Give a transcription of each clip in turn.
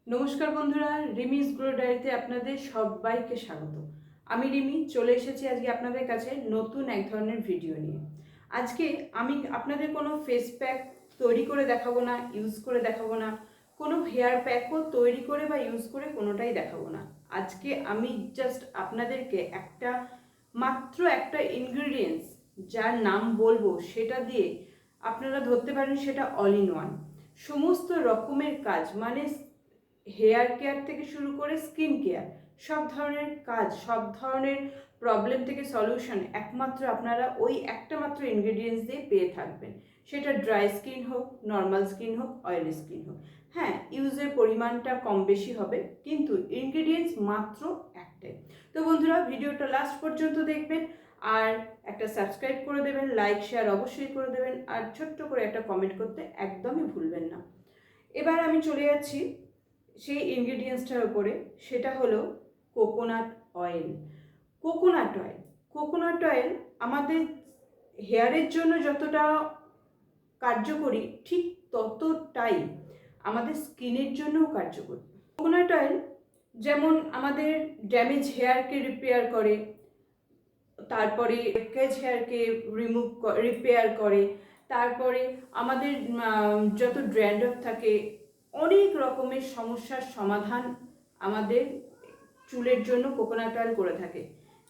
নমস্কার বন্ধুরা, রিমিস গ্রো ডায়েরিতে আপনাদের সবাইকে স্বাগত। আমি রিমি চলে এসেছি আজকে আপনাদের কাছে নতুন এক ধরনের ভিডিও নিয়ে। আজকে আমি আপনাদের কোনো ফেস প্যাক তৈরি করে দেখাবো না, ইউজ করে দেখাবো না, কোনো হেয়ার প্যাকও তৈরি করে বা ইউজ করে কোনোটাই দেখাবো না। আজকে আমি জাস্ট আপনাদেরকে মাত্র একটা ইনগ্রিডিয়েন্টস যার নাম বলবো সেটা দিয়ে আপনারা ধরতে পারেন সেটা অল ইন ওয়ান। সমস্ত রকমের কাজ মানে হেয়ার কেয়ার থেকে শুরু করে স্কিন কেয়ার, সব ধরনের কাজ, সব ধরনের প্রবলেম থেকে সলিউশন একমাত্র আপনারা ওই একটা মাত্র ইনগ্রেডিয়েন্টস দিয়ে পেয়ে থাকবেন। সেটা ড্রাই স্কিন হোক, নর্মাল স্কিন হোক, অয়েলি স্কিন হোক। হ্যাঁ, ইউজের পরিমাণটা কম বেশি হবে, কিন্তু ইনগ্রেডিয়েন্টস মাত্র একটাই। তো বন্ধুরা, ভিডিওটা লাস্ট পর্যন্ত দেখবেন, আর একটা সাবস্ক্রাইব করে দেবেন, লাইক শেয়ার অবশ্যই করে দেবেন, আর ছোট্ট করে একটা কমেন্ট করতে একদমই ভুলবেন না। এবার আমি চলে যাচ্ছি সেই ইনগ্রিডিয়েন্টসটার উপরে, সেটা হলো coconut oil. Coconut oil coconut oil আমাদের হেয়ারের জন্য যতটা কার্যকরী, ঠিক ততটাই আমাদের স্কিনের জন্যও কার্যকরী। কোকোনাট অয়েল যেমন আমাদের ড্যামেজ হেয়ারকে রিপেয়ার করে, তারপরে কেজ হেয়ারকে রিপেয়ার করে, তারপরে আমাদের যত ড্র্যান্ড্রফ থাকে, অনেক রকমের সমস্যার সমাধান আমাদের চুলের জন্য কোকোনাট অয়েল করে থাকে।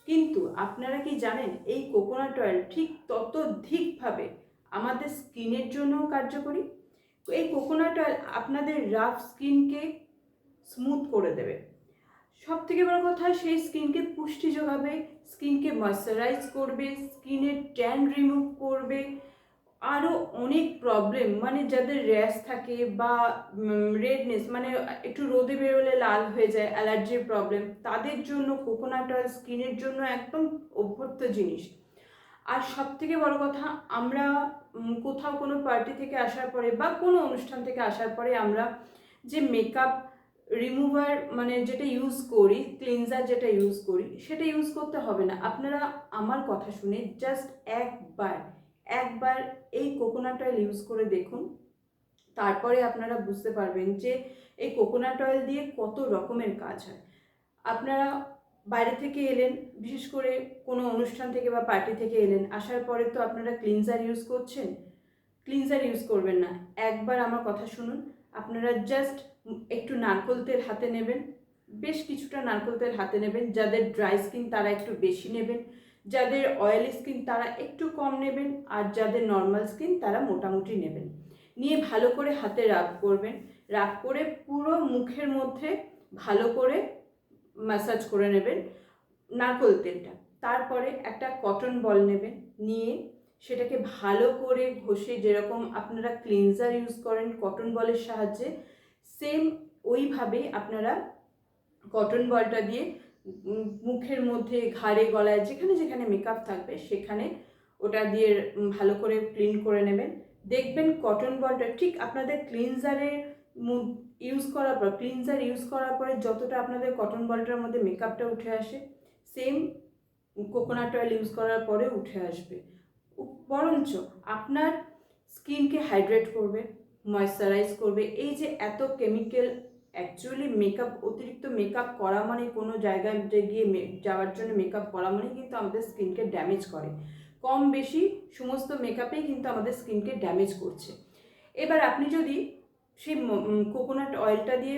কিন্তু আপনারা কি জানেন এই কোকোনাট অয়েল ঠিক ততোধিকভাবে আমাদের স্কিনের জন্যও কার্যকরী। এই কোকোনাট অয়েল আপনাদের রাফ স্কিনকে স্মুথ করে দেবে। সব থেকে বড় কথা, সেই স্কিনকে পুষ্টি যোগাবে, স্কিনকে ময়শ্চারাইজ করবে, স্কিনের ট্যান রিমুভ করবে। আরও অনেক প্রবলেম মানে যাদের র্যাশ থাকে বা রেডনেস মানে একটু রোদে বেরোলে লাল হয়ে যায়, অ্যালার্জির প্রবলেম, তাদের জন্য কোকোনাট অয়েল স্কিনের জন্য একদম অভ্যর্থ জিনিস। আর সব থেকে বড় কথা, আমরা কোথাও কোনো পার্টি থেকে আসার পরে বা কোনো অনুষ্ঠান থেকে আসার পরে আমরা যে মেকআপ রিমুভার মানে যেটা ইউজ করি, ক্লিনজার যেটা ইউজ করি, সেটা ইউজ করতে হবে না। আপনারা আমার কথা শুনে জাস্ট একবার একবার এই কোকোনাট অয়েল ইউজ করে দেখুন, তারপরে আপনারা বুঝতে পারবেন যে এই কোকোনাট অয়েল দিয়ে কত রকমের কাজ হয়। আপনারা বাইরে থেকে এলেন, বিশেষ করে কোনো অনুষ্ঠান থেকে বা পার্টি থেকে এলেন, আসার পরে তো আপনারা ক্লিনজার ইউজ করছেন। ক্লিনজার ইউজ করবেন না, একবার আমার কথা শুনুন। আপনারা জাস্ট একটু নারকেল তেল হাতে নেবেন, বেশ কিছুটা নারকেল তেল হাতে নেবেন। যাদের ড্রাই স্কিন তারা একটু বেশি নেবেন, যাদের অয়েলি স্কিন তারা একটু কম নেবেন, আর যাদের নর্মাল স্কিন তারা মোটামুটি নেবেন। নিয়ে ভালো করে হাতে রাব করবেন, রাব করে পুরো মুখের মধ্যে ভালো করে ম্যাসাজ করে নেবেন নারকেল তেলটা। তারপরে একটা কটন বল নেবেন, নিয়ে সেটাকে ভালো করে ঘষে, যেরকম আপনারা ক্লিনজার ইউজ করেন কটন বলের সাহায্যে, সেম ওইভাবেই আপনারা কটন বলটা দিয়ে মুখের মধ্যে, ঘাড়ে, গলায়, যেখানে যেখানে মেকআপ থাকবে সেখানে ওটা দিয়ে ভালো করে ক্লিন করে নেবেন। দেখবেন কটন বলটা ঠিক আপনাদের ক্লিনজার ইউজ করার পরে যতটা আপনাদের কটন বলটার মধ্যে মেকআপটা উঠে আসে, সেম কোকোনাট অয়েল ইউজ করার পরে উঠে আসবে। বরঞ্চ আপনার স্কিনকে হাইড্রেট করবে, ময়শ্চারাইজ করবে। এই যে এত কেমিক্যাল, অ্যাকচুয়ালি মেকআপ, অতিরিক্ত মেকআপ করা মানে, কোনো জায়গায় গিয়ে যাওয়ার জন্য মেকআপ করা মানে কিন্তু আমাদের স্কিনকে ড্যামেজ করে। কম বেশি সমস্ত মেকআপেই কিন্তু আমাদের স্কিনকে ড্যামেজ করছে। এবার আপনি যদি সেই কোকোনাট অয়েলটা দিয়ে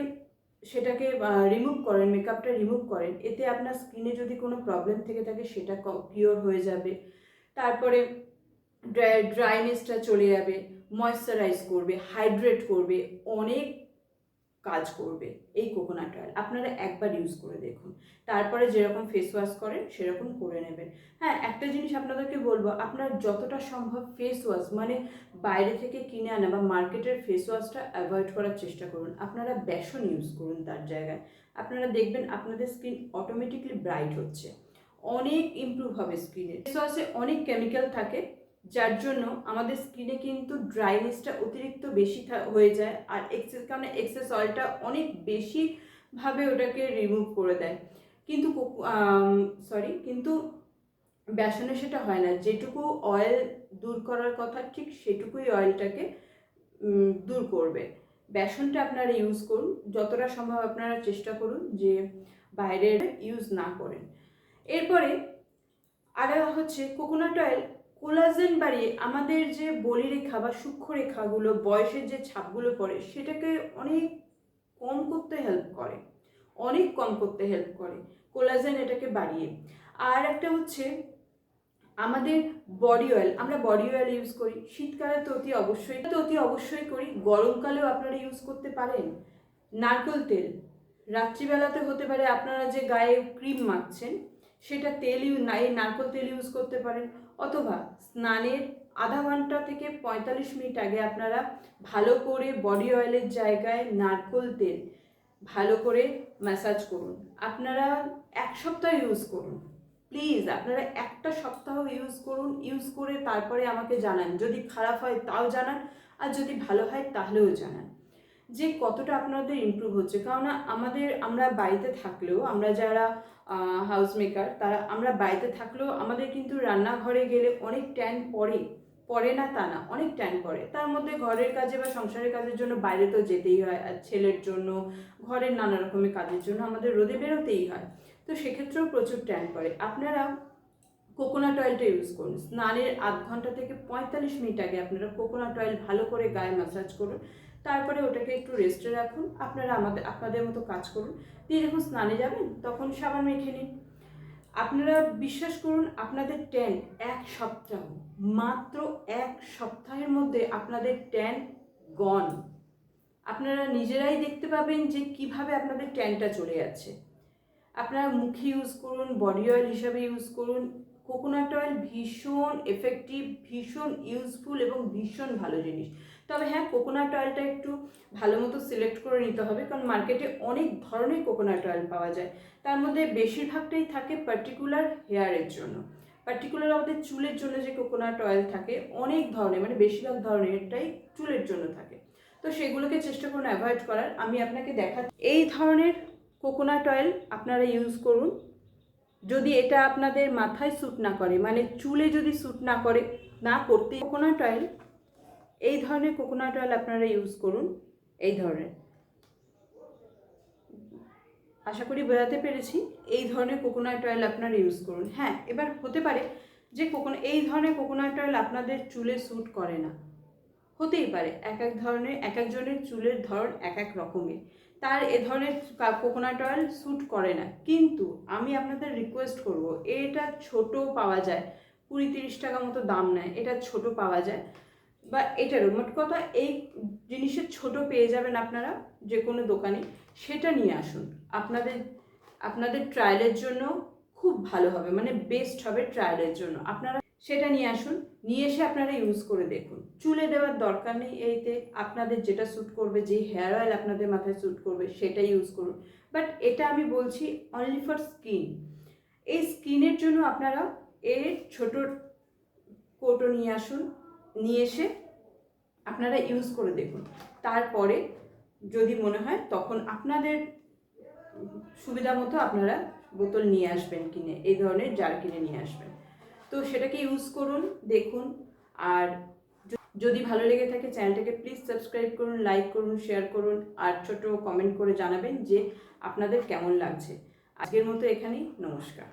সেটাকে রিমুভ করেন, মেকআপটা রিমুভ করেন, এতে আপনার স্কিনে যদি কোনো প্রবলেম থেকে থাকে সেটা কিওর হয়ে যাবে। তারপরে ড্রাইনেসটা চলে যাবে, ময়শ্চারাইজ করবে, হাইড্রেট করবে, অনেক কাজ করবে এই কোকোনাট অয়েল। আপনারা একবার ইউজ করে দেখুন, তারপরে যেরকম ফেস ওয়াশ করেন সেরকম করে নেবেন। হ্যাঁ, একটা জিনিস আপনাদেরকে বলবো, আপনার যতটা সম্ভব ফেস ওয়াশ মানে বাইরে থেকে কিনে আনা বা মার্কেটের ফেস ওয়াশটা অ্যাভয়েড করার চেষ্টা করুন। আপনারা বেসন ইউজ করুন তার জায়গায়। আপনারা দেখবেন আপনাদের স্কিন অটোমেটিকলি ব্রাইট হচ্ছে, অনেক ইমপ্রুভ হবে স্কিনের। ফেস ওয়াশে অনেক কেমিক্যাল থাকে, যার জন্য আমাদের স্কিনে কিন্তু ড্রাইনেসটা অতিরিক্ত বেশি হয়ে যায়, আর এক্সেস অয়েলটা অনেক বেশিভাবে ওটাকে রিমুভ করে দেয়। কিন্তু কিন্তু বেসনে সেটা হয় না। যেটুকু অয়েল দূর করার কথা ঠিক সেটুকুই অয়েলটাকে দূর করবে। বেসনটা আপনারা ইউজ করুন, যতটা সম্ভব আপনারা চেষ্টা করুন যে বাইরের ইউজ না করেন। এরপরে আর হচ্ছে কোকোনাট অয়েল কোলাজেন বাড়িয়ে আমাদের যে বলিরেখা বা সূক্ষ্মরেখাগুলো, বয়সের যে ছাপগুলো পড়ে সেটাকে অনেক কম করতে হেল্প করে, অনেক কম করতে হেল্প করে কোলাজেন এটাকে বাড়িয়ে। আর একটা হচ্ছে আমাদের বডি অয়েল, আমরা বডি অয়েল ইউজ করি শীতকালে তো অতি অবশ্যই করি, গরমকালেও আপনারা ইউজ করতে পারেন। নারকেল তেল রাত্রিবেলাতে হতে পারে আপনারা যে গায়ে ক্রিম মাখছেন সেটা তেল এই নারকেল তেল ইউজ করতে পারেন, অথবা স্নানের আধা ঘন্টা থেকে 45 মিনিট আগে আপনারা ভালো করে বডি অয়েলের জায়গায় নারকেল তেল ভালো করে ম্যাসাজ করুন। আপনারা 1 সপ্তাহ ইউজ করুন, প্লিজ আপনারা একটা সপ্তাহ ইউজ করুন, ইউজ করে তারপরে আমাকে জানান, যদি খারাপ হয় তাও জানান, আর যদি ভালো হয় তাহলেও জানান যে কতটা আপনাদের ইমপ্রুভ হচ্ছে। কারণ আমরা বাড়িতে থাকলেও, আমরা যারা হাউস মেকার তারা আমরা বাড়িতে থাকলেও আমাদের কিন্তু রান্নাঘরে গেলে অনেক ট্যান পড়ে না তা না, অনেক ট্যান পড়ে। তার মধ্যে ঘরের কাজে বা সংসারের কাজের জন্য বাইরে তো যেতেই হয়, আর ছেলের জন্য ঘরের নানা রকমের কাজের জন্য আমাদের রোদে বেরোতেই হয়, তো সেক্ষেত্রেও প্রচুর ট্যান পড়ে। আপনারা কোকোনাট অয়েলটা ইউজ করুন, স্নানের আধ ঘন্টা থেকে 45 মিনিট আগে আপনারা কোকোনাট অয়েল ভালো করে গায়ে ম্যাসাজ করুন, তারপরে ওটাকে একটু রেস্টে রাখুন। আপনারা আপনাদের মতো কাজ করুন, দিয়ে যখন স্নানে যাবেন তখন সাবান মেখে নিন। আপনারা বিশ্বাস করুন, আপনাদের ট্যান 1 সপ্তাহ, মাত্র 1 সপ্তাহের মধ্যে আপনাদের ট্যান গন। আপনারা নিজেরাই দেখতে পাবেন যে কিভাবে আপনাদের ট্যানটা চলে যাচ্ছে। আপনারা মুখে ইউজ করুন, বডি অয়েল হিসাবে ইউজ করুন। কোকোনাট অয়েল ভীষণ এফেক্টিভ, ভীষণ ইউজফুল এবং ভীষণ ভালো জিনিস। তবে হ্যাঁ, কোকোনাট অয়েলটা একটু ভালো মতো সিলেক্ট করে নিতে হবে, কারণ মার্কেটে অনেক ধরনের কোকোনাট অয়েল পাওয়া যায়, তার মধ্যে বেশিরভাগটাই থাকে পার্টিকুলার হেয়ারের জন্য। পার্টিকুলার আমাদের চুলের জন্য যে কোকোনাট অয়েল থাকে অনেক ধরনের, মানে বেশিরভাগ ধরনেরটাই চুলের জন্য থাকে, তো সেগুলোকে চেষ্টা করুন অ্যাভয়েড করার। আমি আপনাকে দেখাচ্ছি এই ধরনের কোকোনাট অয়েল আপনারা ইউজ করুন। যদি এটা আপনাদের মাথায় স্যুট না করে, মানে চুলে যদি স্যুট না করে, না করতে, কোকোনাট অয়েল, এই ধরনের কোকোনাট অয়েল আপনারা ইউজ করুন। এই ধরনের, আশা করি বোঝাতে পেরেছি, এই ধরনের কোকোনাট অয়েল আপনারা ইউজ করুন। হ্যাঁ, এবার হতে পারে যে এই ধরনের কোকোনাট অয়েল আপনাদের চুলে স্যুট করে না, হতেই পারে, এক একজনের চুলের ধরন এক এক রকমের, তার এ ধরনের কোকোনাট অয়েল স্যুট করে না। কিন্তু আমি আপনাদের রিকোয়েস্ট করব, এটা ছোট পাওয়া যায়, 20-30 টাকা মতো দাম নেয়, এটা ছোট পাওয়া যায়, বা এটারও মোট কথা এই জিনিসের ছোট পেয়ে যাবেন আপনারা যে কোনো দোকানে, সেটা নিয়ে আসুন। আপনাদের ট্রায়ালের জন্য খুব ভালো হবে, মানে বেস্ট হবে ট্রায়ালের জন্য। আপনারা সেটা নিয়ে আসুন, নিয়ে এসে আপনারা ইউজ করে দেখুন। চুলে দেওয়ার দরকার নেই এইতে, আপনাদের যেটা স্যুট করবে, যে হেয়ার অয়েল আপনাদের মাথায় স্যুট করবে সেটা ইউজ করুন। বাট এটা আমি বলছি অনলি ফর স্কিন। এই স্কিনের জন্য আপনারা এর ছোট কোটো নিয়ে আসুন, নিয়ে এসে আপনারা ইউজ করে দেখুন। তারপরে যদি মনে হয় তখন আপনাদের সুবিধা মতো আপনারা বোতল নিয়ে আসবেন কিনে, এই ধরনের জার কিনে নিয়ে আসবেন, তো সেটাকে ইউজ করুন, দেখুন। আর যদি ভালো লেগে থাকে চ্যানেলটাকে প্লিজ সাবস্ক্রাইব করুন, লাইক করুন, শেয়ার করুন, আর ছোট কমেন্ট করে জানাবেন যে আপনাদের কেমন লাগছে। আজকের মতো এখানেই, নমস্কার।